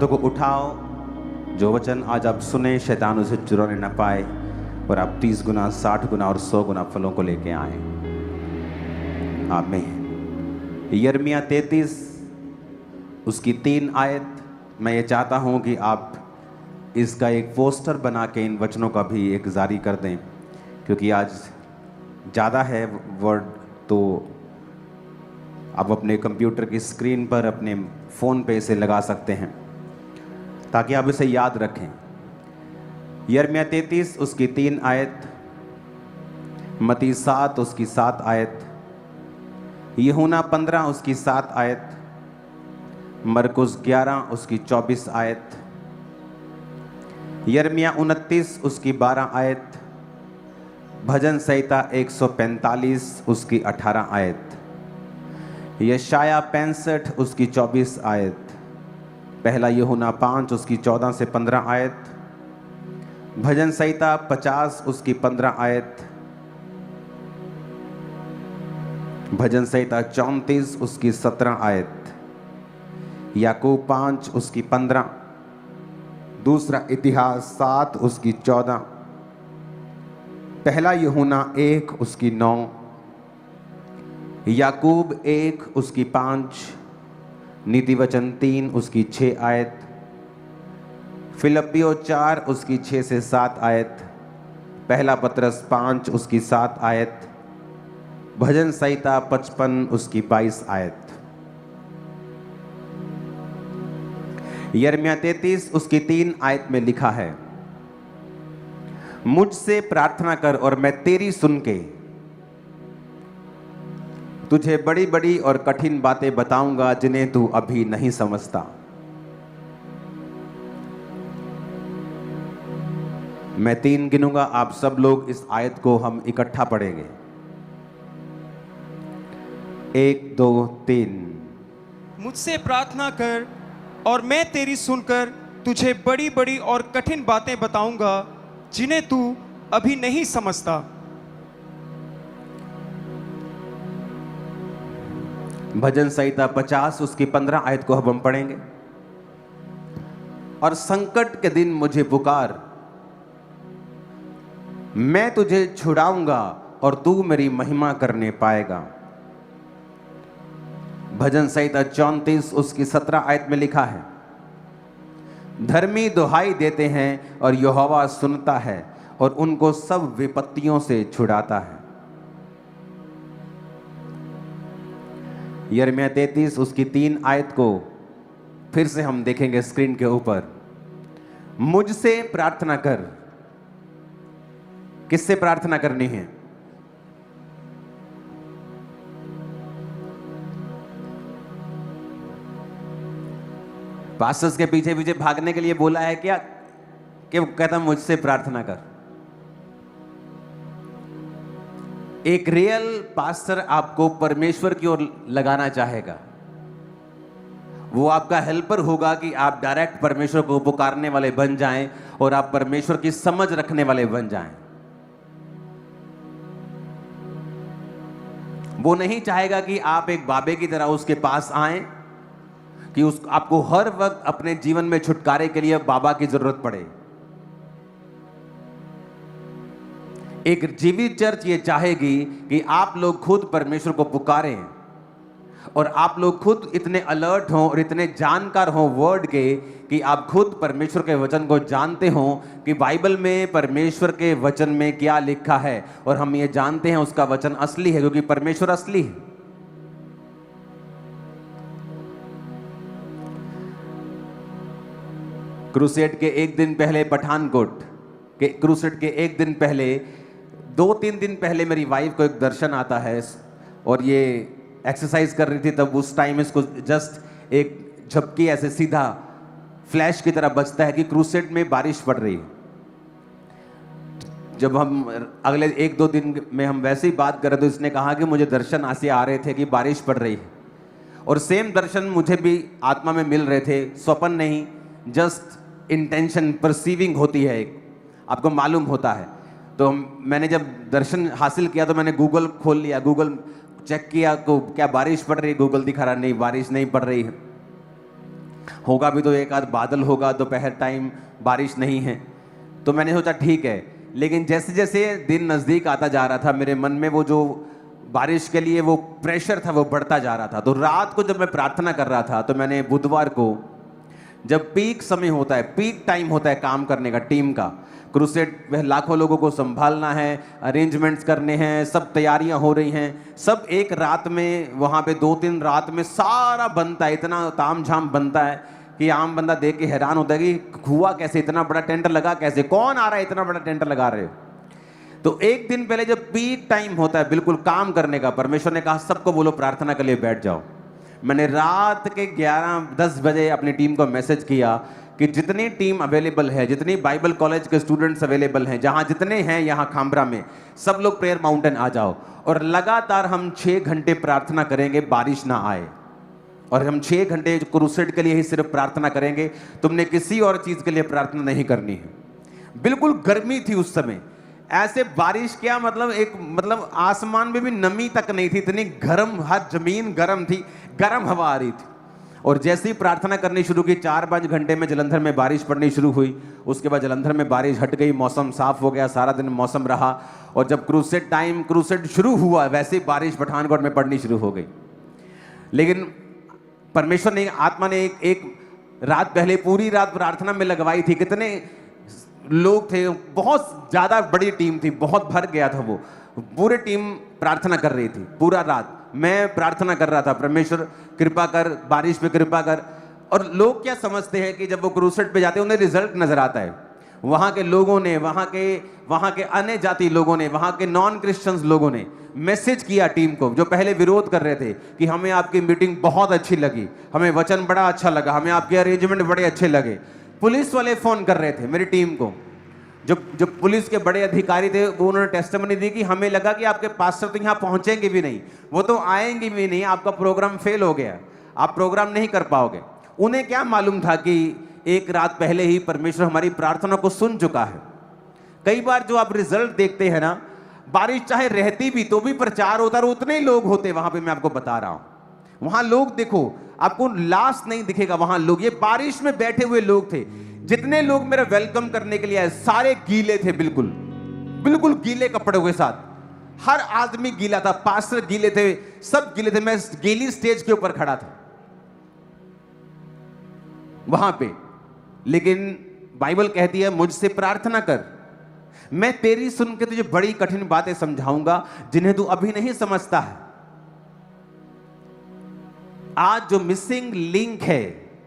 हाथों को उठाओ। जो वचन आज आप सुने शैतान उसे चुराने न पाए और आप 30 गुना, 60 गुना और 100 गुना फलों को लेके आए। आमीन। यिर्मयाह 33 उसकी 3 आयत। मैं ये चाहता हूँ कि आप इसका एक पोस्टर बना के इन वचनों का भी एक जारी कर दें, क्योंकि आज ज़्यादा है वर्ड, तो आप अपने कंप्यूटर की स्क्रीन पर, अपने फ़ोन पे इसे लगा सकते हैं ताकि आप इसे याद रखें। यिर्मयाह 33 उसकी 3 आयत, मत्ती 7 उसकी 7 आयत, यूहन्ना 15 उसकी 7 आयत, मरकुस 11 उसकी 24 आयत, यिर्मयाह 29 उसकी 12 आयत, भजन संहिता 145 उसकी 18 आयत, यशायाह 65 उसकी 24 आयत, पहला यूहन्ना 5 उसकी 14 से 15 आयत, भजन संहिता 50 उसकी 15 आयत, भजन संहिता 34 उसकी 17 आयत, याकूब 5 उसकी 15, दूसरा इतिहास 7 उसकी 14, पहला यूहन्ना 1 उसकी 9, याकूब 1 उसकी 5, नीति वचन 3 उसकी 6 आयत, फिलिप्पियों 4 उसकी 6 से 7 आयत, पहला पत्रस 5 उसकी 7 आयत, भजन संहिता 55 उसकी 22 आयत। यिर्मयाह 33 उसकी 3 आयत में लिखा है, मुझसे प्रार्थना कर और मैं तेरी सुन के तुझे बड़ी बड़ी और कठिन बातें बताऊंगा जिन्हें तू अभी नहीं समझता। मैं 3 गिनूंगा, आप सब लोग इस आयत को हम इकट्ठा पढ़ेंगे। 1 2 3। मुझसे प्रार्थना कर और मैं तेरी सुनकर तुझे बड़ी बड़ी और कठिन बातें बताऊंगा जिन्हें तू अभी नहीं समझता। भजन संहिता 50 उसकी 15 आयत को अब हम पढ़ेंगे। और संकट के दिन मुझे पुकार, मैं तुझे छुड़ाऊंगा और तू मेरी महिमा करने पाएगा। भजन संहिता 34 उसकी 17 आयत में लिखा है, धर्मी दुहाई देते हैं और यहोवा सुनता है और उनको सब विपत्तियों से छुड़ाता है। यिर्मयाह 33 उसकी 3 आयत को फिर से हम देखेंगे स्क्रीन के ऊपर। मुझसे प्रार्थना कर, किससे प्रार्थना करनी है? पास्टर्स के पीछे पीछे भागने के लिए बोला है क्या कि वो कहता मुझसे प्रार्थना कर? एक रियल पास्टर आपको परमेश्वर की ओर लगाना चाहेगा। वो आपका हेल्पर होगा कि आप डायरेक्ट परमेश्वर को पुकारने वाले बन जाएं और आप परमेश्वर की समझ रखने वाले बन जाएं। वो नहीं चाहेगा कि आप एक बाबे की तरह उसके पास आएं, कि आपको हर वक्त अपने जीवन में छुटकारे के लिए बाबा की जरूरत पड़े। एक जीवित चर्च ये चाहेगी कि आप लोग खुद परमेश्वर को पुकारें और आप लोग खुद इतने अलर्ट हों और इतने जानकार हों वर्ड के कि आप खुद परमेश्वर के वचन को जानते हों कि बाइबल में परमेश्वर के वचन में क्या लिखा है, और हम ये जानते हैं उसका वचन असली है क्योंकि परमेश्वर असली है। क्रूसेड के एक दिन पहले, पठानकोट के क्रूसेड के एक दिन पहले, 2-3 दिन पहले मेरी वाइफ को एक दर्शन आता है और ये एक्सरसाइज कर रही थी, तब उस टाइम इसको जस्ट एक झपकी ऐसे सीधा फ्लैश की तरह बचता है कि क्रूसेड में बारिश पड़ रही है। जब हम अगले 1-2 दिन में हम वैसे ही बात कर रहे तो इसने कहा कि मुझे दर्शन ऐसे आ रहे थे कि बारिश पड़ रही है, और सेम दर्शन मुझे भी आत्मा में मिल रहे थे। स्वप्न नहीं, जस्ट इंटेंशन परसीविंग होती है, एक आपको मालूम होता है। तो मैंने जब दर्शन हासिल किया तो मैंने गूगल खोल लिया, गूगल चेक किया तो क्या बारिश पड़ रही है, गूगल दिखा रहा नहीं, बारिश नहीं पड़ रही है। होगा भी तो एक आध बादल होगा, दोपहर टाइम बारिश नहीं है। तो मैंने सोचा ठीक है, लेकिन जैसे जैसे दिन नज़दीक आता जा रहा था मेरे मन में वो जो बारिश के लिए वो प्रेशर था वो बढ़ता जा रहा था। तो रात को जब मैं प्रार्थना कर रहा था तो मैंने बुधवार को, जब पीक समय होता है, पीक टाइम होता है काम करने का टीम का, क्रूसेड वह लाखों लोगों को संभालना है, अरेंजमेंट्स करने हैं, सब तैयारियां हो रही हैं, सब एक रात में वहाँ पे 2-3 रात में सारा बनता है, इतना तामझाम बनता है कि आम बंदा देख के हैरान होता है कि हुआ कैसे, इतना बड़ा टेंट लगा कैसे, कौन आ रहा है इतना बड़ा टेंट लगा रहे हो। तो एक दिन पहले जब पीक टाइम होता है बिल्कुल काम करने का, परमेश्वर ने कहा सबको बोलो प्रार्थना के लिए बैठ जाओ। मैंने रात के 11-10 बजे अपनी टीम को मैसेज किया कि जितनी टीम अवेलेबल है, जितनी बाइबल कॉलेज के स्टूडेंट्स अवेलेबल हैं, जहां जितने हैं यहाँ खामरा में, सब लोग प्रेयर माउंटेन आ जाओ और लगातार हम 6 घंटे प्रार्थना करेंगे, बारिश ना आए। और हम 6 घंटे क्रूसेड के लिए ही सिर्फ प्रार्थना करेंगे, तुमने किसी और चीज के लिए प्रार्थना नहीं करनी है। बिल्कुल गर्मी थी उस समय, ऐसे बारिश क्या मतलब आसमान में भी नमी तक नहीं थी, इतनी गर्म, हर जमीन गर्म थी, गर्म हवा आ रही थी। और जैसे ही प्रार्थना करनी शुरू की 4-5 घंटे में जलंधर में बारिश पड़नी शुरू हुई। उसके बाद जलंधर में बारिश हट गई, मौसम साफ हो गया, सारा दिन मौसम रहा। और जब क्रूसेड शुरू हुआ वैसे ही बारिश पठानकोट में पड़नी शुरू हो गई। लेकिन परमेश्वर ने, आत्मा ने एक रात पहले पूरी रात प्रार्थना में लगवाई थी। कितने लोग थे, बहुत ज्यादा बड़ी टीम थी, बहुत भर गया था वो, पूरी टीम प्रार्थना कर रही थी पूरा रात। मैं प्रार्थना कर रहा था, परमेश्वर कृपा कर, बारिश पे कृपा कर। और लोग क्या समझते हैं कि जब वो क्रूसेड पे जाते हैं उन्हें रिजल्ट नजर आता है। वहां के लोगों ने, वहां के अन्य जाति लोगों ने, वहां के नॉन क्रिश्चियंस लोगों ने मैसेज किया टीम को, जो पहले विरोध कर रहे थे, कि हमें आपकी मीटिंग बहुत अच्छी लगी, हमें वचन बड़ा अच्छा लगा, हमें आपके अरेंजमेंट बड़े अच्छे लगे। पुलिस वाले फोन कर रहे थे मेरी टीम को, जो पुलिस के बड़े अधिकारी थे, वो उन्होंने टेस्टिमनी दी कि हमें लगा कि आपके पास्टर तो यहाँ पहुंचेंगे भी नहीं, वो तो आएंगे भी नहीं, आपका प्रोग्राम फेल हो गया, आप प्रोग्राम नहीं कर पाओगे। उन्हें क्या मालूम था कि एक रात पहले ही परमेश्वर हमारी प्रार्थना को सुन चुका है। कई बार जो आप रिजल्ट देखते हैं ना, बारिश चाहे रहती भी तो भी प्रचार होता और उतने ही लोग होते वहां पे। मैं आपको बता रहा हूं, वहां लोग देखो, आपको लास्ट नहीं दिखेगा, वहां लोग, ये बारिश में बैठे हुए लोग थे। जितने लोग मेरा वेलकम करने के लिए आए सारे गीले थे, बिल्कुल बिल्कुल गीले कपड़ों के साथ, हर आदमी गीला था, पास्टर गीले थे, सब गीले थे। मैं गीली स्टेज के ऊपर खड़ा था वहां पे। लेकिन बाइबल कहती है मुझसे प्रार्थना कर, मैं तेरी सुन के तुझे बड़ी कठिन बातें समझाऊंगा जिन्हें तू अभी नहीं समझता है। आज जो मिसिंग लिंक है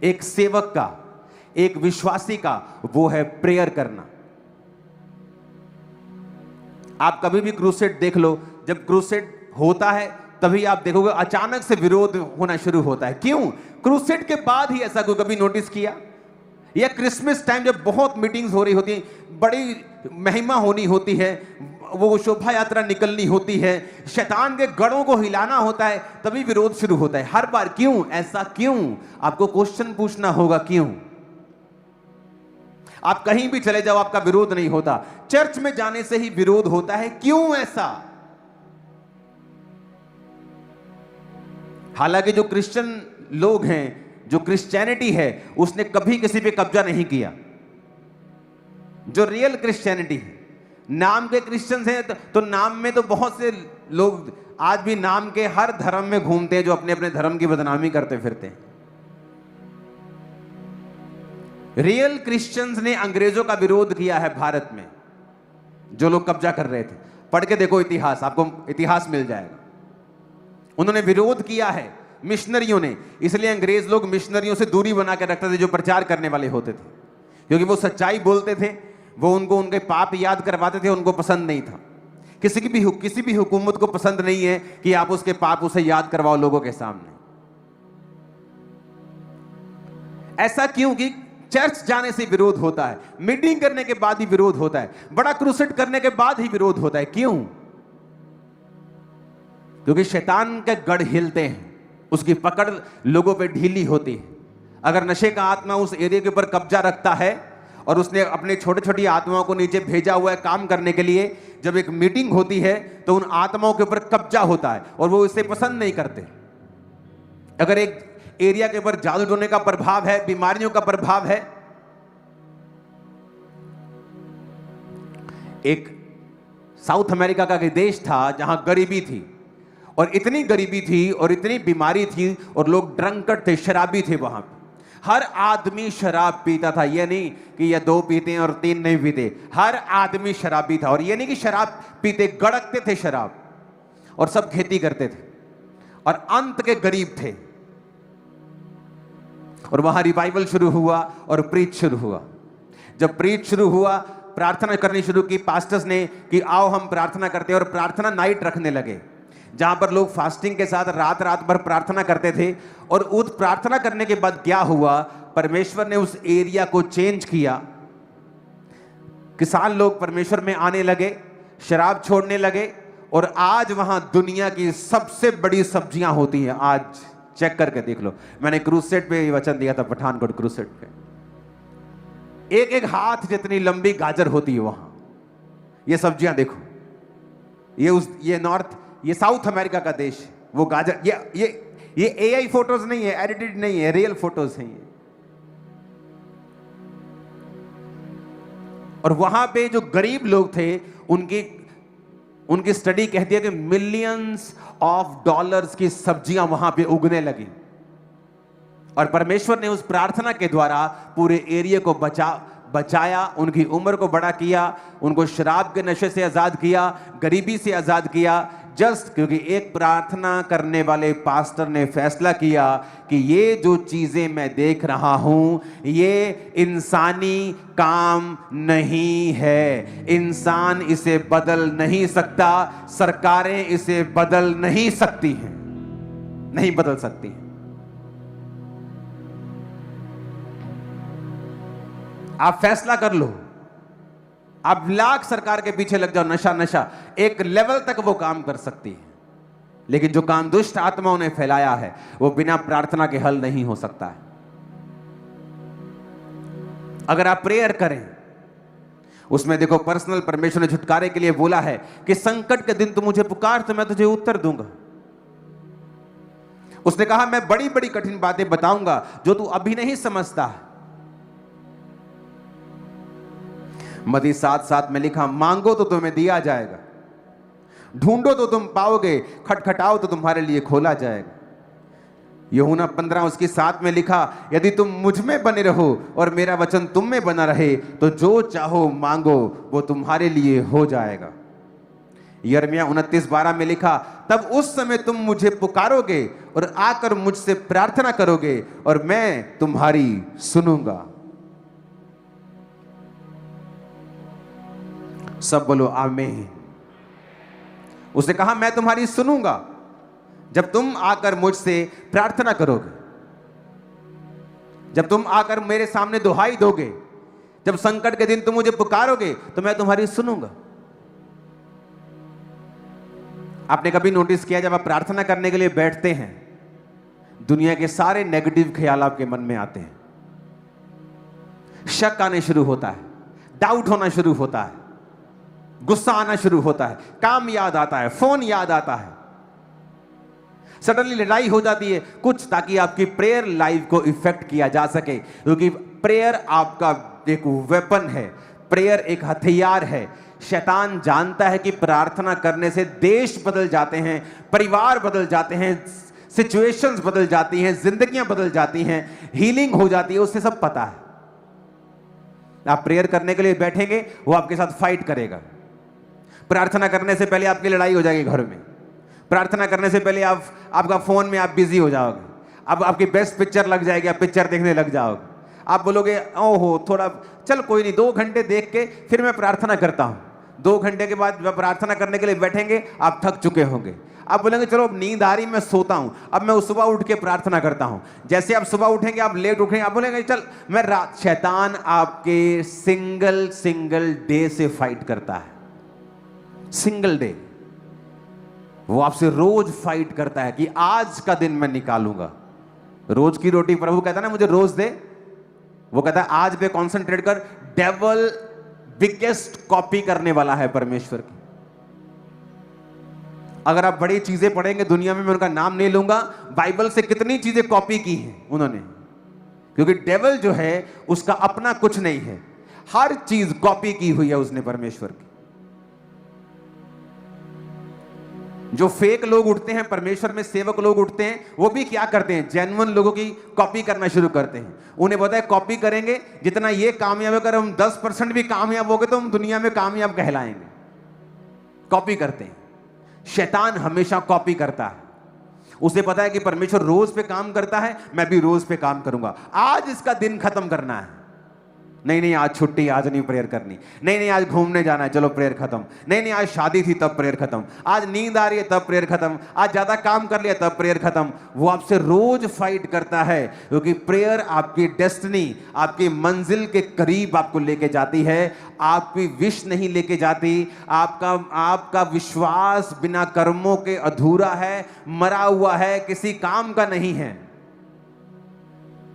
एक सेवक का, एक विश्वासी का, वो है प्रेयर करना। आप कभी भी क्रूसेड देख लो, जब क्रूसेड होता है तभी आप देखोगे अचानक से विरोध होना शुरू होता है। क्यों? क्रूसेड के बाद ही ऐसा कोई कभी नोटिस किया? या क्रिसमस टाइम जब बहुत मीटिंग्स हो रही होती हैं, बड़ी महिमा होनी होती है, वो शोभा यात्रा निकलनी होती है, शैतान के गढ़ों को हिलाना होता है, तभी विरोध शुरू होता है हर बार। क्यों? ऐसा क्यों? आपको क्वेश्चन पूछना होगा क्यों। आप कहीं भी चले जाओ आपका विरोध नहीं होता, चर्च में जाने से ही विरोध होता है। क्यों ऐसा? हालांकि जो क्रिश्चियन लोग हैं, जो क्रिश्चियनिटी है, उसने कभी किसी पे कब्जा नहीं किया। जो रियल क्रिश्चियनिटी है, नाम के क्रिश्चियंस हैं तो नाम में तो बहुत से लोग आज भी नाम के हर धर्म में घूमते हैं, जो अपने अपने धर्म की बदनामी करते फिरते हैं। रियल क्रिश्चियंस ने अंग्रेजों का विरोध किया है भारत में, जो लोग कब्जा कर रहे थे। पढ़ के देखो इतिहास, आपको इतिहास मिल जाएगा। उन्होंने विरोध किया है मिशनरियों ने, इसलिए अंग्रेज लोग मिशनरियों से दूरी बना के रखते थे जो प्रचार करने वाले होते थे, क्योंकि वो सच्चाई बोलते थे, वो उनको उनके पाप याद करवाते थे, उनको पसंद नहीं था। किसी भी हुकूमत को पसंद नहीं है कि आप उसके पाप उसे याद करवाओ लोगों के सामने। ऐसा क्यों? कि चर्च जाने से विरोध होता है, मीटिंग करने के बाद ही विरोध होता है, बड़ा क्रूसेड करने के बाद ही विरोध होता है। क्यों? क्योंकि शैतान के गढ़ हिलते हैं, उसकी पकड़ लोगों पे ढीली होती है। अगर नशे का आत्मा उस एरिया के ऊपर कब्जा रखता है और उसने अपने छोटी छोटी आत्माओं को नीचे भेजा हुआ है काम करने के लिए, जब एक मीटिंग होती है तो उन आत्माओं के ऊपर कब्जा होता है और वो इसे पसंद नहीं करते। अगर एरिया के ऊपर जादू टोने का प्रभाव है, बीमारियों का प्रभाव है। एक साउथ अमेरिका का एक देश था जहां गरीबी थी, और इतनी गरीबी थी और इतनी बीमारी थी और लोग ड्रंकर्ड थे, शराबी थे। वहां हर आदमी शराब पीता था। यह नहीं कि ये 2 पीते हैं और 3 नहीं पीते, हर आदमी शराबी था। और यह नहीं कि शराब पीते, गड़कते थे शराब, और सब खेती करते थे और अंत के गरीब थे। और वहां रिवाइवल शुरू हुआ और प्रीच शुरू हुआ। जब प्रीच शुरू हुआ, प्रार्थना करनी शुरू की पास्टर्स ने कि आओ हम प्रार्थना करते हैं, और प्रार्थना नाइट रखने लगे जहां पर लोग फास्टिंग के साथ रात रात भर प्रार्थना करते थे। और उस प्रार्थना करने के बाद क्या हुआ, परमेश्वर ने उस एरिया को चेंज किया। किसान लोग परमेश्वर में आने लगे, शराब छोड़ने लगे, और आज वहां दुनिया की सबसे बड़ी सब्जियां होती हैं। आज चेक करके देख लो, मैंने क्रूसेट पे वचन दिया था, पठानकोट क्रूसेट पे। एक एक हाथ जितनी लंबी गाजर होती है वहां। ये सब्जियां देखो, ये नॉर्थ, ये साउथ अमेरिका का देश, वो गाजर, ये एआई फोटोज नहीं है, एडिटेड नहीं है, रियल फोटोज हैं ये। और वहां पे जो गरीब लोग थे, उनकी स्टडी कहती है कि मिलियंस ऑफ डॉलर्स की सब्जियां वहां पे उगने लगी। और परमेश्वर ने उस प्रार्थना के द्वारा पूरे एरिया को बचाया, उनकी उम्र को बड़ा किया, उनको शराब के नशे से आजाद किया, गरीबी से आजाद किया। जस्ट क्योंकि एक प्रार्थना करने वाले पास्टर ने फैसला किया कि ये जो चीजें मैं देख रहा हूं, ये इंसानी काम नहीं है, इंसान इसे बदल नहीं सकता, सरकारें इसे बदल नहीं सकती हैं, नहीं बदल सकती हैं। आप फैसला कर लो, आप लाख सरकार के पीछे लग जाओ, नशा एक लेवल तक वो काम कर सकती है, लेकिन जो काम दुष्ट आत्माओं ने फैलाया है वो बिना प्रार्थना के हल नहीं हो सकता है। अगर आप प्रेयर करें, उसमें देखो पर्सनल परमेश्वर ने छुटकारे के लिए बोला है कि संकट के दिन तू मुझे पुकार तो मैं तुझे उत्तर दूंगा। उसने कहा मैं बड़ी बड़ी कठिन बातें बताऊंगा जो तू अभी नहीं समझता। मत्ती 7:7 में लिखा, मांगो तो तुम्हें दिया जाएगा, ढूंढो तो तुम पाओगे, खटखटाओ तो तुम्हारे लिए खोला जाएगा। यूहन्ना 15:7 में लिखा, यदि तुम मुझ में बने रहो और मेरा वचन तुम में बना रहे तो जो चाहो मांगो वो तुम्हारे लिए हो जाएगा। यिर्मयाह 29:12 में लिखा, तब उस समय तुम मुझे पुकारोगे और आकर मुझसे प्रार्थना करोगे और मैं तुम्हारी सुनूंगा। सब बोलो आमीन। उसने कहा मैं तुम्हारी सुनूंगा जब तुम आकर मुझसे प्रार्थना करोगे, जब तुम आकर मेरे सामने दुहाई दोगे, जब संकट के दिन तुम मुझे पुकारोगे तो मैं तुम्हारी सुनूंगा। आपने कभी नोटिस किया जब आप प्रार्थना करने के लिए बैठते हैं, दुनिया के सारे नेगेटिव ख्याल आपके मन में आते हैं, शक आने शुरू होता है, डाउट होना शुरू होता है, गुस्सा आना शुरू होता है, काम याद आता है, फोन याद आता है, सडनली लड़ाई हो जाती है कुछ, ताकि आपकी प्रेयर लाइफ को इफेक्ट किया जा सके। क्योंकि प्रेयर आपका एक वेपन है, प्रेयर एक हथियार है। शैतान जानता है कि प्रार्थना करने से देश बदल जाते हैं, परिवार बदल जाते हैं, सिचुएशंस बदल जाती हैं, जिंदगियां बदल जाती हैं, हीलिंग हो जाती है, उससे सब पता है। आप प्रेयर करने के लिए बैठेंगे, वो आपके साथ फाइट करेगा। प्रार्थना करने से पहले आपकी लड़ाई हो जाएगी घर में, प्रार्थना करने से पहले आपका फोन में आप बिजी हो जाओगे, अब आपकी बेस्ट पिक्चर लग जाएगी, आप पिक्चर देखने लग जाओगे, आप बोलोगे ओहो थोड़ा चल कोई नहीं 2 घंटे देख के फिर मैं प्रार्थना करता हूं। 2 घंटे के बाद जब प्रार्थना करने के लिए बैठेंगे आप थक चुके होंगे, आप बोलेंगे चलो अब नींद आ रही मैं सोता हूं, अब मैं सुबह उठ के प्रार्थना करता हूं। जैसे आप सुबह उठेंगे आप लेट उठेंगे, आप बोलेंगे चल मैं रात। शैतान आपके सिंगल डे से फाइट करता है, सिंगल डे। वो आपसे रोज फाइट करता है कि आज का दिन मैं निकालूंगा। रोज की रोटी प्रभु कहता है ना मुझे रोज दे, वो कहता है आज पे कॉन्सेंट्रेट कर। डेविल बिगेस्ट कॉपी करने वाला है परमेश्वर की। अगर आप बड़ी चीजें पढ़ेंगे दुनिया में, मैं उनका नाम नहीं लूंगा, बाइबल से कितनी चीजें कॉपी की हैं उन्होंने, क्योंकि डेविल जो है उसका अपना कुछ नहीं है, हर चीज कॉपी की हुई है उसने परमेश्वर की। जो फेक लोग उठते हैं, परमेश्वर में सेवक लोग उठते हैं, वो भी क्या करते हैं, जेन्युइन लोगों की कॉपी करना शुरू करते हैं। उन्हें पता है कॉपी करेंगे, जितना ये कामयाब है, अगर हम 10% भी कामयाब हो गए तो हम दुनिया में कामयाब कहलाएंगे। कॉपी करते हैं। शैतान हमेशा कॉपी करता है। उसे पता है कि परमेश्वर रोज पे काम करता है, मैं भी रोज पे काम करूंगा। आज इसका दिन खत्म करना है, नहीं आज छुट्टी, आज नहीं प्रेयर करनी, नहीं आज घूमने जाना है, चलो प्रेयर खत्म, नहीं आज शादी थी तब प्रेयर खत्म, आज नींद आ रही है तब प्रेयर खत्म, आज ज्यादा काम कर लिया तब प्रेयर खत्म। वो आपसे रोज फाइट करता है, क्योंकि प्रेयर आपकी डेस्टिनी, आपकी मंजिल के करीब आपको लेके जाती है, आपकी विश नहीं लेके जाती। आपका विश्वास बिना कर्मों के अधूरा है, मरा हुआ है, किसी काम का नहीं है।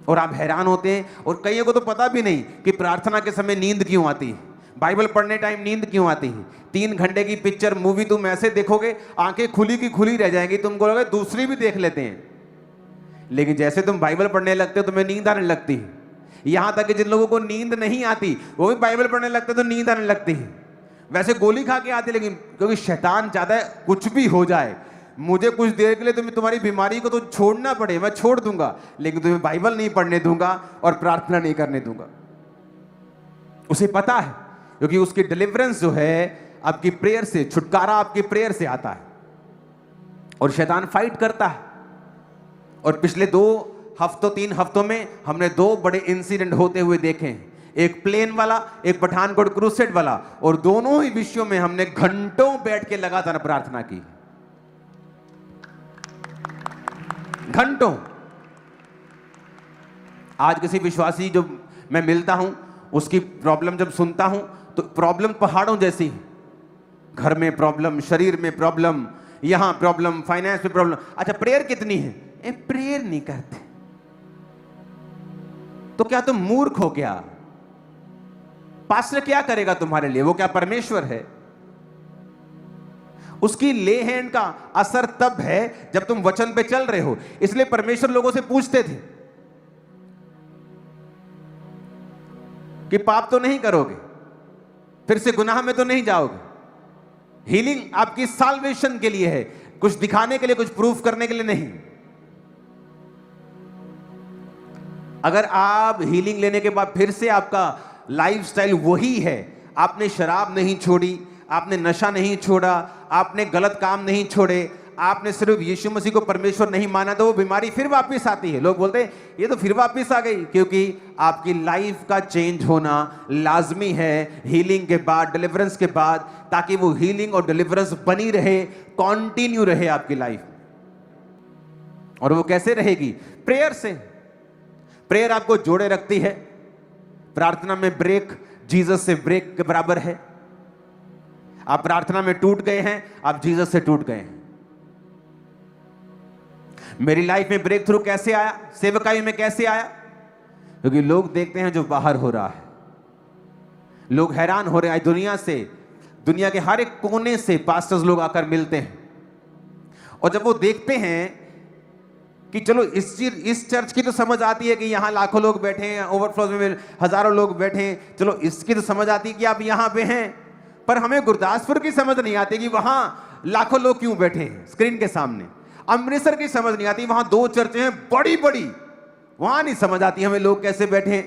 और आप हैरान होते हैं, और कईयों को तो पता भी नहीं कि प्रार्थना के समय नींद क्यों आती है, बाइबल पढ़ने टाइम नींद क्यों आती है। 3 घंटे की पिक्चर मूवी तुम ऐसे देखोगे, आंखें खुली की खुली रह जाएंगी, तुम बोलोगे दूसरी भी देख लेते हैं, लेकिन जैसे तुम बाइबल पढ़ने लगते हो तुम्हें नींद आने लगती है। यहां तक कि जिन लोगों को नींद नहीं आती वो भी बाइबल पढ़ने लगते तो नींद आने लगती है। वैसे गोली खा के आती, लेकिन क्योंकि शैतान चाहता है कुछ भी हो जाए, मुझे कुछ देर के लिए तुम्हारी बीमारी को तो छोड़ना पड़े, मैं छोड़ दूंगा, लेकिन तुम्हें बाइबल नहीं पढ़ने दूंगा और प्रार्थना नहीं करने दूंगा। उसे पता है, क्योंकि उसकी डिलीवरेंस जो है आपकी प्रेयर से, छुटकारा आपकी प्रेयर से आता है। और शैतान फाइट करता है। और पिछले 3 हफ्तों में हमने 2 बड़े इंसिडेंट होते हुए देखे हैं, एक प्लेन वाला, एक पठानकोट क्रूसेड वाला, और दोनों ही विषयों में हमने घंटों बैठ के लगातार प्रार्थना की, घंटों। आज किसी विश्वासी जो मैं मिलता हूं, उसकी प्रॉब्लम जब सुनता हूं तो प्रॉब्लम पहाड़ों जैसी, घर में प्रॉब्लम, शरीर में प्रॉब्लम, यहां प्रॉब्लम, फाइनेंस में प्रॉब्लम। अच्छा प्रेयर कितनी है? प्रेयर नहीं करते तो क्या तुम मूर्ख हो क्या? पास्टर क्या करेगा तुम्हारे लिए? वो क्या परमेश्वर है? उसकी ले हैंड का असर तब है जब तुम वचन पे चल रहे हो। इसलिए परमेश्वर लोगों से पूछते थे कि पाप तो नहीं करोगे, फिर से गुनाह में तो नहीं जाओगे। हीलिंग आपकी साल्वेशन के लिए है, कुछ दिखाने के लिए, कुछ प्रूफ करने के लिए नहीं। अगर आप हीलिंग लेने के बाद फिर से आपका लाइफस्टाइल वही है, आपने शराब नहीं छोड़ी, आपने नशा नहीं छोड़ा, आपने गलत काम नहीं छोड़े, आपने सिर्फ यीशु मसीह को परमेश्वर नहीं माना, तो वो बीमारी फिर वापस आती है। लोग बोलते हैं ये तो फिर वापस आ गई, क्योंकि आपकी लाइफ का चेंज होना लाजमी है हीलिंग के बाद, डिलीवरेंस के बाद, ताकि वो हीलिंग और डिलीवरेंस बनी रहे, कंटिन्यू रहे आपकी लाइफ। और वो कैसे रहेगी? प्रेयर से। प्रेयर आपको जोड़े रखती है। प्रार्थना में ब्रेक जीसस से ब्रेक के बराबर है। आप प्रार्थना में टूट गए हैं, आप जीसस से टूट गए हैं। मेरी लाइफ में ब्रेक थ्रू कैसे आया, सेवकाई में कैसे आया? क्योंकि लोग देखते हैं जो बाहर हो रहा है, लोग हैरान हो रहे हैं। दुनिया से, दुनिया के हर एक कोने से पास्टर्स लोग आकर मिलते हैं, और जब वो देखते हैं कि चलो इस चर्च की तो समझ आती है कि यहां लाखों लोग बैठे हैं, ओवरफ्लो में हजारों लोग बैठे हैं, चलो इसकी तो समझ आती है कि आप यहां पे हैं, पर हमें गुरदासपुर की समझ नहीं आती कि वहां लाखों लोग क्यों बैठे हैं स्क्रीन के सामने। अमृतसर की समझ नहीं आती, वहां 2 चर्चें हैं बड़ी बड़ी, वहां नहीं समझ आती हमें लोग कैसे बैठे हैं।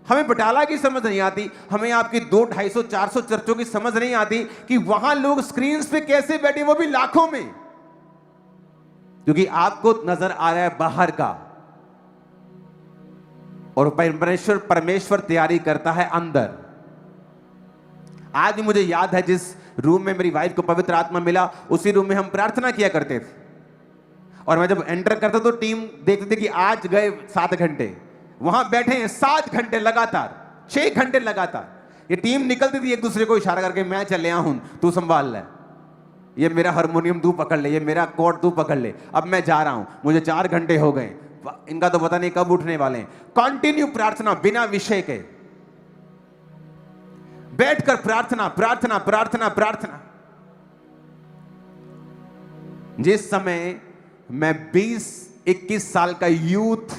हमें बटाला की समझ नहीं आती, हमें आपकी 200, 250, 400 चर्चों की समझ नहीं आती कि वहां लोग स्क्रीन पे कैसे बैठे, वो भी लाखों में। क्योंकि आपको नजर आ रहा है बाहर का, और परमेश्वर तैयारी करता है अंदर। आज भी मुझे याद है जिस रूम में मेरी वाइफ को पवित्र आत्मा मिला, उसी रूम में हम प्रार्थना किया करते थे। और मैं जब एंटर करता तो टीम देखते थे कि आज गए 7 घंटे, वहां बैठे हैं 7 घंटे लगातार, 6 घंटे लगातार। ये टीम निकलती थी एक दूसरे को इशारा करके, मैं चले हूं, तू संभाल ले, ये मेरा हारमोनियम तू पकड़ ले, ये मेरा कॉर्ड तू पकड़ ले, अब मैं जा रहा हूं, मुझे 4 घंटे हो गए, इनका तो पता नहीं कब उठने वाले हैं। कंटिन्यू प्रार्थना, बिना विषय के, बैठकर प्रार्थना प्रार्थना प्रार्थना प्रार्थना। जिस समय मैं 20-21 साल का यूथ,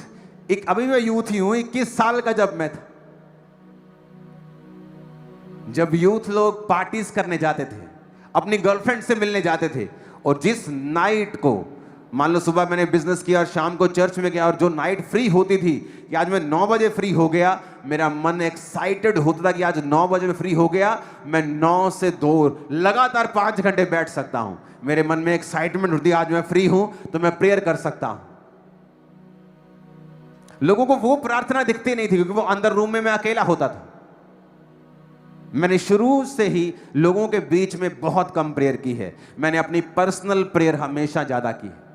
अभी मैं यूथ ही हूं, 21 साल का जब मैं था, जब यूथ लोग पार्टीज करने जाते थे, अपनी गर्लफ्रेंड से मिलने जाते थे, और जिस नाइट को, मान लो सुबह मैंने बिजनेस किया और शाम को चर्च में गया, और जो नाइट फ्री होती थी कि आज मैं 9 बजे फ्री हो गया, मेरा मन एक्साइटेड होता था कि आज 9 बजे में फ्री हो गया, मैं 9 से 2 लगातार 5 घंटे बैठ सकता हूं। मेरे मन में एक्साइटमेंट होती है, आज मैं फ्री हूं तो मैं प्रेयर कर सकता हूं। लोगों को वो प्रार्थना दिखती नहीं थी, क्योंकि वो अंदर रूम में मैं अकेला होता था। मैंने शुरू से ही लोगों के बीच में बहुत कम प्रेयर की है। मैंने अपनी पर्सनल प्रेयर हमेशा ज्यादा की है।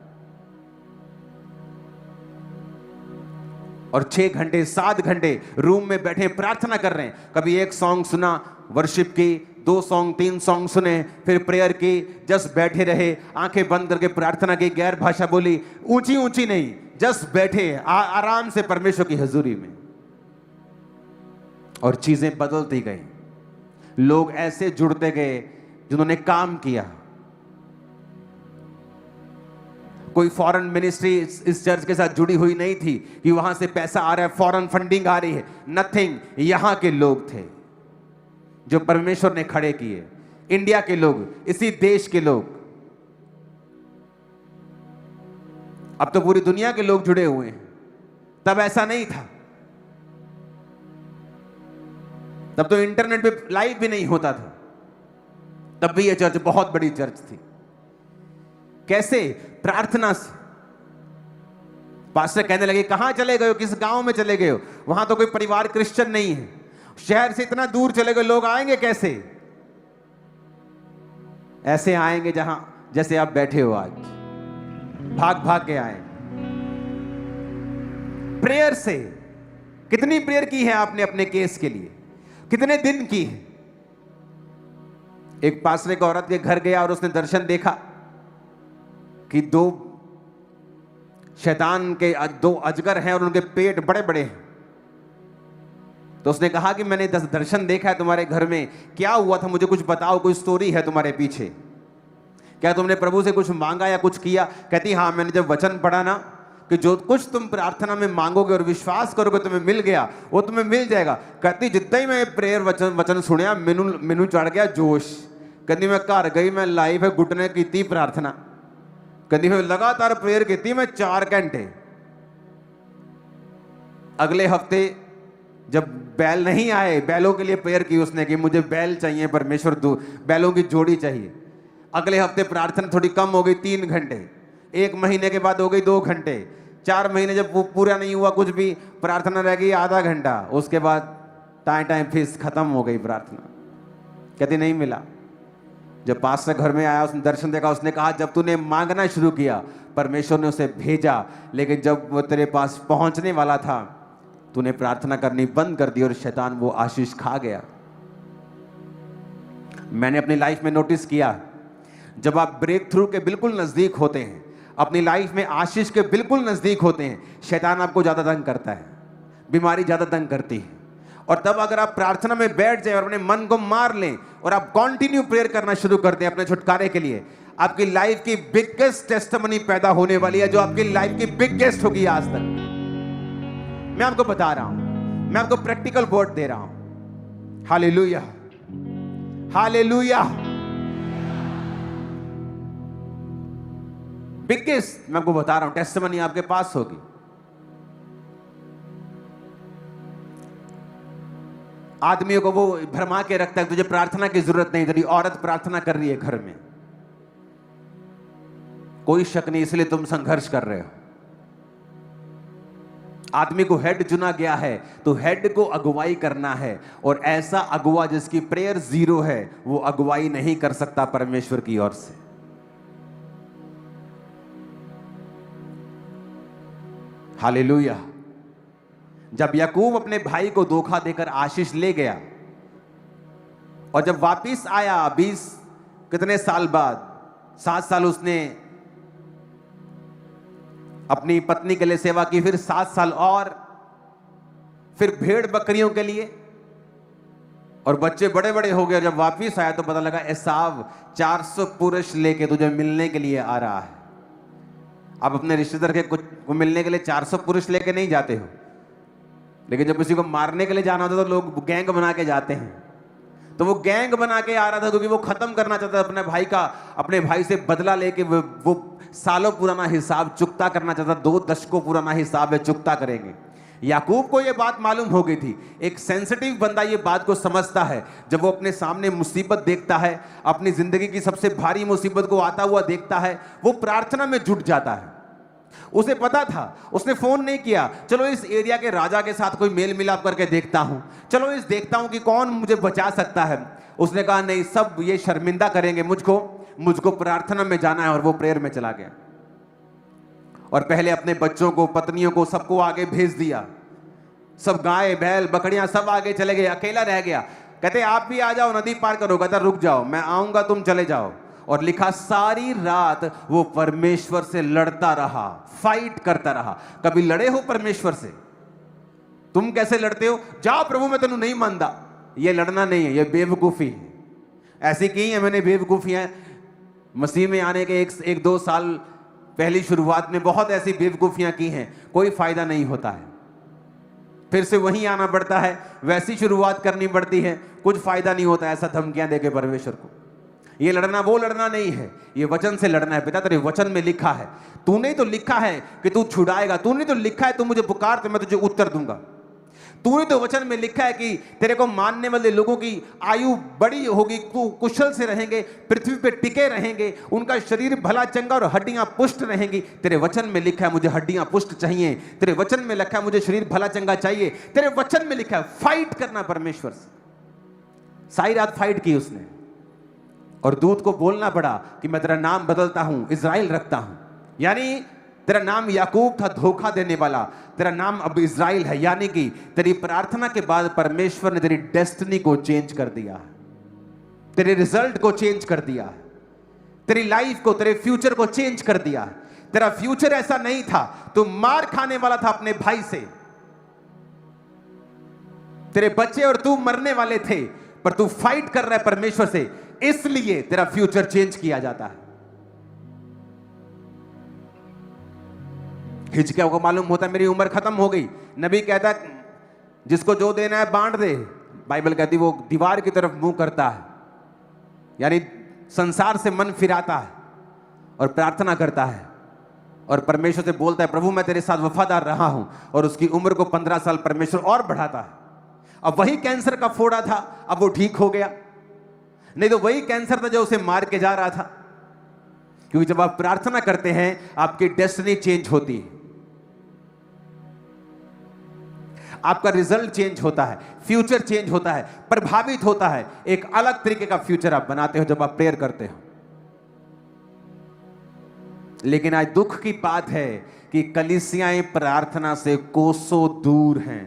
और 6 घंटे 7 घंटे रूम में बैठे प्रार्थना कर रहे हैं। कभी एक सॉन्ग सुना, वर्शिप की, 2 सॉन्ग 3 सॉन्ग सुने, फिर प्रेयर की, जस्ट बैठे रहे, आंखें बंद करके प्रार्थना की, गैर भाषा बोली, ऊंची ऊंची नहीं, जस्ट बैठे आराम से परमेश्वर की हजूरी में। और चीजें बदलती गई। लोग ऐसे जुड़ते गए जिन्होंने काम किया। कोई फॉरेन मिनिस्ट्री इस चर्च के साथ जुड़ी हुई नहीं थी कि वहां से पैसा आ रहा है, फॉरेन फंडिंग आ रही है, नथिंग। यहां के लोग थे जो परमेश्वर ने खड़े किए, इंडिया के लोग, इसी देश के लोग। अब तो पूरी दुनिया के लोग जुड़े हुए हैं, तब ऐसा नहीं था। तब तो इंटरनेट पे लाइव भी नहीं होता था, तब भी यह चर्च बहुत बड़ी चर्च थी। कैसे? प्रार्थना से। पास्टर कहने लगे, कहां चले गए हो, किस गांव में चले गए हो, वहां तो कोई परिवार क्रिश्चियन नहीं है, शहर से इतना दूर चले गए, लोग आएंगे कैसे? ऐसे आएंगे जहां, जैसे आप बैठे हो आज, भाग भाग के आए। प्रेयर से। कितनी प्रेयर की है आपने अपने केस के लिए? कितने दिन की है? एक पास्टर एक औरत के घर गया और उसने दर्शन देखा कि 2 शैतान के 2 अजगर हैं और उनके पेट बड़े बड़े हैं। तो उसने कहा कि मैंने दर्शन देखा है तुम्हारे घर में, क्या हुआ था, मुझे कुछ बताओ, कोई स्टोरी है तुम्हारे पीछे, क्या तुमने प्रभु से कुछ मांगा या कुछ किया? कहती हाँ, मैंने जब वचन पढ़ा ना कि जो कुछ तुम प्रार्थना में मांगोगे और विश्वास करोगे तुम्हें मिल गया, वो तुम्हें मिल जाएगा। कहती जितना ही मैं प्रेयर वचन सुनिया, मैनू चढ़ गया जोश। कहती मैं घर गई, मैं लाइव है घुटने की प्रार्थना। कहती मैं लगातार प्रेयर की मैं 4 घंटे। अगले हफ्ते जब बैल नहीं आए, बैलों के लिए प्रेयर की उसने कि मुझे बैल चाहिए परमेश्वर, बैलों की जोड़ी चाहिए। अगले हफ्ते प्रार्थना थोड़ी कम हो गई, 3 घंटे। 1 महीने के बाद हो गई 2 घंटे। 4 महीने जब वो पूरा नहीं हुआ कुछ भी, प्रार्थना रह गई आधा घंटा। उसके बाद टाइम फीस खत्म हो गई प्रार्थना। कहती नहीं मिला। जब पास्टर घर में आया, उसने दर्शन देखा, उसने कहा जब तूने मांगना शुरू किया परमेश्वर ने उसे भेजा, लेकिन जब वो तेरे पास पहुंचने वाला था तूने प्रार्थना करनी बंद कर दी और शैतान वो आशीष खा गया। मैंने अपनी लाइफ में नोटिस किया, जब आप ब्रेक थ्रू के बिल्कुल नजदीक होते हैं, अपनी लाइफ में आशीष के बिल्कुल नजदीक होते हैं, शैतान आपको ज्यादा तंग करता है, बीमारी ज्यादा तंग करती है। और तब अगर आप प्रार्थना में बैठ जाए और अपने मन को मार लें और आप कंटिन्यू प्रेयर करना शुरू कर दें अपने छुटकारे के लिए, आपकी लाइफ की बिगेस्ट टेस्टिमनी पैदा होने वाली है, जो आपकी लाइफ की बिगेस्ट होगी आज तक। मैं आपको बता रहा हूं, मैं आपको प्रैक्टिकल वर्ड दे रहा हूं। Hallelujah, hallelujah. बिगेस्ट मैं आपको बता रहा हूं टेस्टिमनी आपके पास होगी। आदमियों को वो भरमा के रखता है, तुझे प्रार्थना की जरूरत नहीं, तेरी औरत प्रार्थना कर रही है घर में, कोई शक नहीं, इसलिए तुम संघर्ष कर रहे हो। आदमी को हेड चुना गया है तो हेड को अगुवाई करना है, और ऐसा अगुवा जिसकी प्रेयर 0 है वो अगुवाई नहीं कर सकता परमेश्वर की ओर से। हालेलुया। जब याकूब अपने भाई को धोखा देकर आशीष ले गया और जब वापिस आया 20 कितने साल बाद, 7 साल उसने अपनी पत्नी के लिए सेवा की, फिर 7 साल और, फिर भेड़ बकरियों के लिए, और बच्चे बड़े बड़े हो गए। जब वापिस आया तो पता लगा एसाव 400 पुरुष लेके तुझे मिलने के लिए आ रहा है। आप अपने रिश्तेदार के कुछ को मिलने के लिए 400 पुरुष लेके नहीं जाते हो, लेकिन जब किसी को मारने के लिए जाना होता तो लोग गैंग बना के जाते हैं। तो वो गैंग बना के आ रहा था क्योंकि वो खत्म करना चाहता था अपने भाई से बदला लेके। वो सालों पुराना हिसाब चुकता करना चाहता, 2 दशकों पुराना हिसाब है, चुकता करेंगे। याकूब को ये बात मालूम हो गई थी। एक सेंसिटिव बंदा ये बात को समझता है। जब वो अपने सामने मुसीबत देखता है, अपनी जिंदगी की सबसे भारी मुसीबत को आता हुआ देखता है, वो प्रार्थना में जुट जाता है। उसे पता था, उसने फोन नहीं किया, चलो इस एरिया के राजा के साथ कोई मेल मिलाप करके देखता हूं, चलो देखता हूं कि कौन मुझे बचा सकता है। उसने कहा नहीं, सब ये शर्मिंदा करेंगे मुझको प्रार्थना में जाना है। और वो प्रेयर में चला गया और पहले अपने बच्चों को, पत्नियों को, सबको आगे भेज दिया। सब गाय बैल बकरियां सब आगे चले गए, अकेला रह गया। कहते आप भी आ जाओ, नदी पार करो। कहता रुक जाओ, मैं आऊंगा, तुम चले जाओ। और लिखा सारी रात वो परमेश्वर से लड़ता रहा, फाइट करता रहा। कभी लड़े हो परमेश्वर से? तुम कैसे लड़ते हो? जाओ प्रभु मैं तेनू नहीं मानता। ये लड़ना नहीं है, ये बेवकूफी है। ऐसी की है मैंने बेवकूफियां मसीह में आने के 1-2 साल पहली शुरुआत में बहुत ऐसी बेवकूफियां की हैं, कोई फायदा नहीं होता है। फिर से वहीं आना पड़ता है, वैसी शुरुआत करनी पड़ती है, कुछ फायदा नहीं होता। ऐसा धमकियां देके परमेश्वर को। ये लड़ना वो लड़ना नहीं है, ये वचन से लड़ना है। पिता तेरे वचन में लिखा है, तूने तो लिखा है कि तू छुड़ाएगा, तूने तो लिखा है तू मुझे पुकार तो मैं तुझे उत्तर दूंगा। तूने तो वचन में लिखा है कि तेरे को मानने वाले लोगों की आयु बड़ी होगी, कुशल से रहेंगे, पृथ्वी पे टिके रहेंगे, उनका शरीर भला चंगा और हड्डियां पुष्ट रहेंगी। तेरे वचन में लिखा है मुझे हड्डियां पुष्ट चाहिए, तेरे वचन में लिखा है मुझे शरीर भला चंगा चाहिए, तेरे वचन में लिखा है। फाइट करना परमेश्वर से। सारी रात फाइट की उसने और दूत को बोलना पड़ा कि मैं तेरा नाम बदलता हूं, इज़राइल रखता हूं। यानी तेरा नाम याकूब था, धोखा देने वाला, तेरा नाम अब इज़राइल है। यानी कि तेरी प्रार्थना के बाद परमेश्वर ने तेरी डेस्टिनी को चेंज कर दिया, तेरे रिजल्ट को चेंज कर दिया, तेरी लाइफ को, तेरे फ्यूचर को चेंज कर दिया। तेरा फ्यूचर ऐसा नहीं था, तू मार खाने वाला था अपने भाई से, तेरे बच्चे और तू मरने वाले थे, पर तू फाइट कर रहा है परमेश्वर से, इसलिए तेरा फ्यूचर चेंज किया जाता है। हिजकिय्याह को मालूम होता है मेरी उम्र खत्म हो गई। नबी कहता है जिसको जो देना है बांट दे। बाइबल कहती वो दीवार की तरफ मुंह करता है, यानी संसार से मन फिराता है और प्रार्थना करता है और परमेश्वर से बोलता है प्रभु मैं तेरे साथ वफादार रहा हूं। और उसकी उम्र को 15 साल परमेश्वर और बढ़ाता है। अब वही कैंसर का फोड़ा था, अब वो ठीक हो गया, नहीं तो वही कैंसर था जो उसे मार के जा रहा था। क्योंकि जब आप प्रार्थना करते हैं आपकी डेस्टिनी चेंज होती है, आपका रिजल्ट चेंज होता है, फ्यूचर चेंज होता है, प्रभावित होता है। एक अलग तरीके का फ्यूचर आप बनाते हो जब आप प्रेयर करते हो। लेकिन आज दुख की बात है कि कलीसियाएं प्रार्थना से कोसों दूर हैं।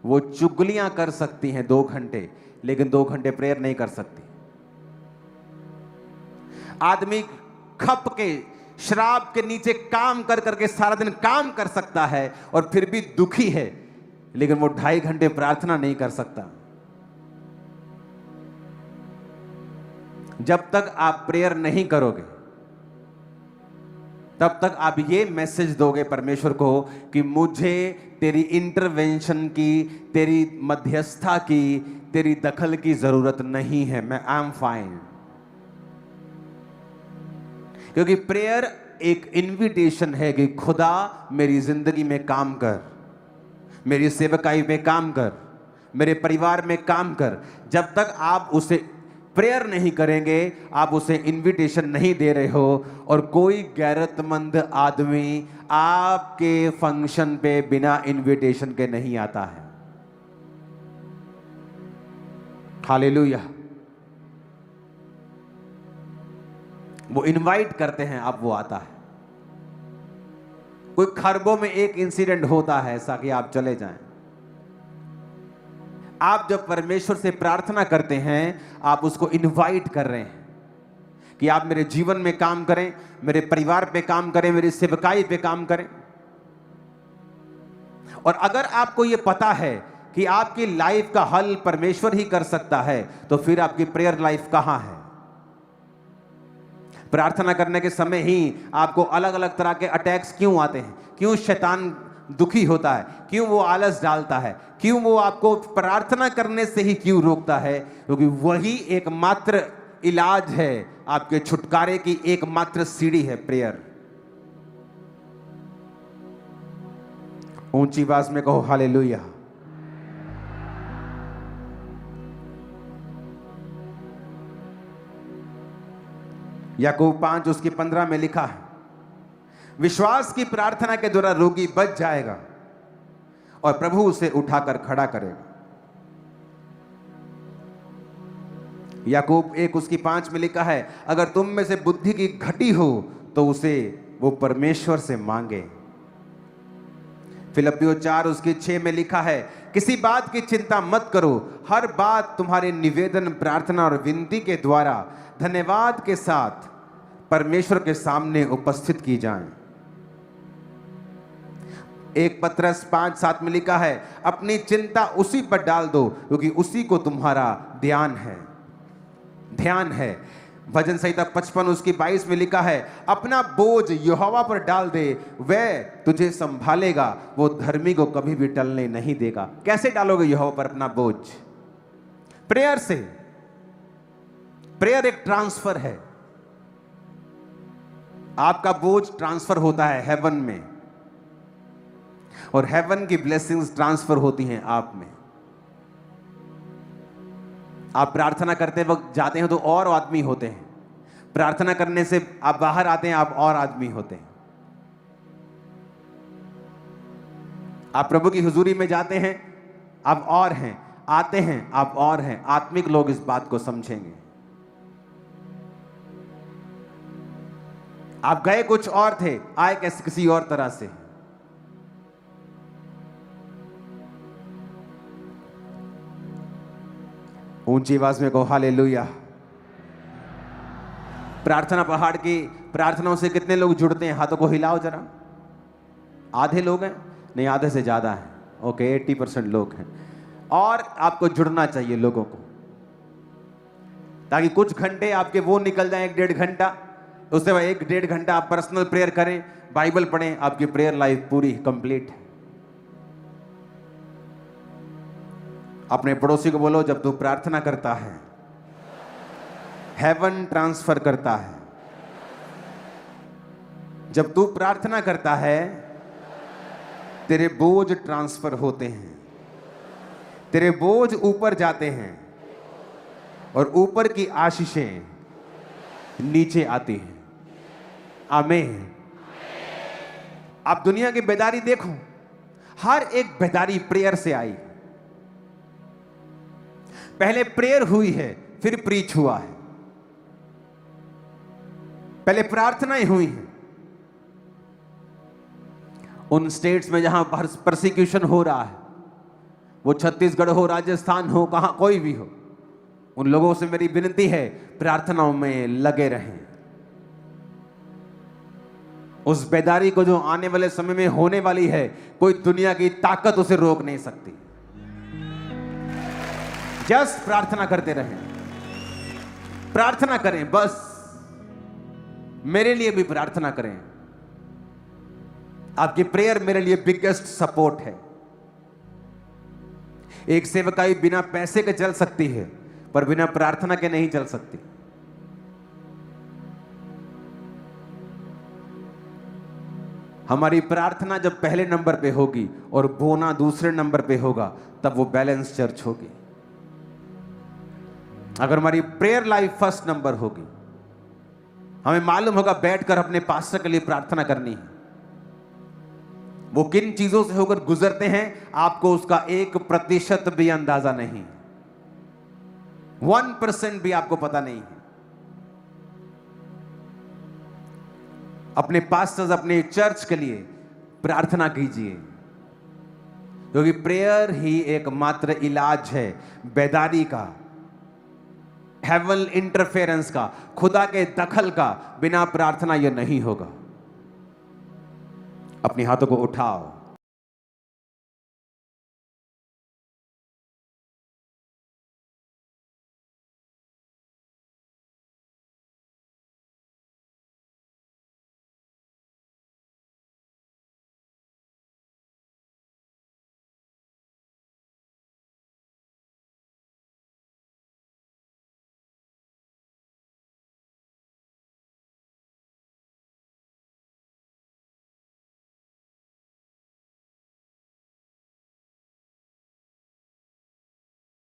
वो चुगलियां कर सकती हैं 2 घंटे, लेकिन 2 घंटे प्रेयर नहीं कर सकती। आदमी खप के शराब के नीचे काम कर करके सारा दिन काम कर सकता है और फिर भी दुखी है, लेकिन वो 2.5 घंटे प्रार्थना नहीं कर सकता। जब तक आप प्रेयर नहीं करोगे तब तक आप ये मैसेज दोगे परमेश्वर को कि मुझे तेरी इंटरवेंशन की, तेरी मध्यस्थता की, तेरी दखल की जरूरत नहीं है, मैं आई एम फाइन। क्योंकि प्रेयर एक इनविटेशन है कि खुदा मेरी जिंदगी में काम कर, मेरी सेवकाई में काम कर, मेरे परिवार में काम कर। जब तक आप उसे प्रेयर नहीं करेंगे आप उसे इनविटेशन नहीं दे रहे हो। और कोई गैरतमंद आदमी आपके फंक्शन पे बिना इनविटेशन के नहीं आता है। हालेलुया। वो इनवाइट करते हैं, अब वो आता है। कोई खरबों में एक इंसिडेंट होता है ऐसा कि आप चले जाएं। आप जब परमेश्वर से प्रार्थना करते हैं आप उसको इनवाइट कर रहे हैं कि आप मेरे जीवन में काम करें, मेरे परिवार पे काम करें, मेरी सेवकाई पे काम करें। और अगर आपको यह पता है कि आपकी लाइफ का हल परमेश्वर ही कर सकता है, तो फिर आपकी प्रेयर लाइफ कहां है? प्रार्थना करने के समय ही आपको अलग अलग तरह के अटैक्स क्यों आते हैं? क्यों शैतान दुखी होता है? क्यों वो आलस डालता है? क्यों वो आपको प्रार्थना करने से ही क्यों रोकता है? क्योंकि वही एकमात्र इलाज है, आपके छुटकारे की एकमात्र सीढ़ी है प्रेयर। ऊंची आवाज में कहो हालेलुया। याकूब 5 उसकी 15 में लिखा है, विश्वास की प्रार्थना के द्वारा रोगी बच जाएगा और प्रभु उसे उठाकर खड़ा करेगा। याकूब 1 उसकी 5 में लिखा है, अगर तुम में से बुद्धि की घटी हो तो उसे वो परमेश्वर से मांगे। फिलिप्पियों 4 उसकी 6 में लिखा है, किसी बात की चिंता मत करो, हर बात तुम्हारे निवेदन, प्रार्थना और विनती के द्वारा धन्यवाद के साथ परमेश्वर के सामने उपस्थित की जाए। 1 पत्रस 5:7 में लिखा है, अपनी चिंता उसी पर डाल दो क्योंकि उसी को तुम्हारा ध्यान है। भजन संहिता 55 उसकी 22 में लिखा है, अपना बोझ यहोवा पर डाल दे, वह तुझे संभालेगा, वो धर्मी को कभी भी टलने नहीं देगा। कैसे डालोगे यहोवा पर अपना बोझ? प्रेयर से। प्रेयर एक ट्रांसफर है। आपका बोझ ट्रांसफर होता है हेवन में, और हेवन की ब्लेसिंग्स ट्रांसफर होती हैं आप में। आप प्रार्थना करते वक्त जाते हैं तो और आदमी होते हैं, प्रार्थना करने से आप बाहर आते हैं, आप और आदमी होते हैं। आप प्रभु की हुजूरी में जाते हैं, आप और हैं, आते हैं, आप और हैं। आत्मिक लोग इस बात को समझेंगे। आप गए कुछ और थे, आए कैसे किसी और तरह से। ऊंची आवाज में कहो हालेलुया। प्रार्थना पहाड़ की प्रार्थनाओं से कितने लोग जुड़ते हैं? हाथों को हिलाओ जरा। आधे लोग हैं? नहीं, आधे से ज्यादा है। ओके, 80% लोग हैं। और आपको जुड़ना चाहिए लोगों को, ताकि कुछ घंटे आपके वो निकल जाए, 1-1.5 घंटा, उसके बाद 1-1.5 घंटा आप पर्सनल प्रेयर करें, बाइबल पढ़ें, आपकी प्रेयर लाइफ पूरी कंप्लीट है। अपने पड़ोसी को बोलो, जब तू प्रार्थना करता है हेवन ट्रांसफर करता है। जब तू प्रार्थना करता है तेरे बोझ ट्रांसफर होते हैं, तेरे बोझ ऊपर जाते हैं और ऊपर की आशीषें नीचे आती हैं। आमीन। आप दुनिया की बेदारी देखो, हर एक बेदारी प्रेयर से आई। पहले प्रेयर हुई है, फिर प्रीच हुआ है। पहले प्रार्थनाएं हुई हैं। उन स्टेट्स में जहां परसिक्यूशन हो रहा है, वो छत्तीसगढ़ हो, राजस्थान हो, कहां कोई भी हो, उन लोगों से मेरी विनती है, प्रार्थनाओं में लगे रहें। उस बेदारी को जो आने वाले समय में होने वाली है, कोई दुनिया की ताकत उसे रोक नहीं सकती। जस्ट प्रार्थना करते रहें, प्रार्थना करें, बस मेरे लिए भी प्रार्थना करें। आपकी प्रेयर मेरे लिए बिगेस्ट सपोर्ट है। एक सेवकाई बिना पैसे के चल सकती है, पर बिना प्रार्थना के नहीं चल सकती। हमारी प्रार्थना जब पहले नंबर पे होगी और बोना दूसरे नंबर पे होगा, तब वो बैलेंस चर्च होगी। अगर हमारी प्रेयर लाइफ फर्स्ट नंबर होगी, हमें मालूम होगा बैठकर अपने पास्टर के लिए प्रार्थना करनी है, वो किन चीजों से होकर गुजरते हैं, आपको उसका 1% भी अंदाजा नहीं, 1% भी आपको पता नहीं है। अपने पास्टर्स, अपने चर्च के लिए प्रार्थना कीजिए, क्योंकि प्रेयर ही एकमात्र इलाज है बेदारी का, हेवन इंटरफेरेंस का, खुदा के दखल का। बिना प्रार्थना यह नहीं होगा। अपने हाथों को उठाओ।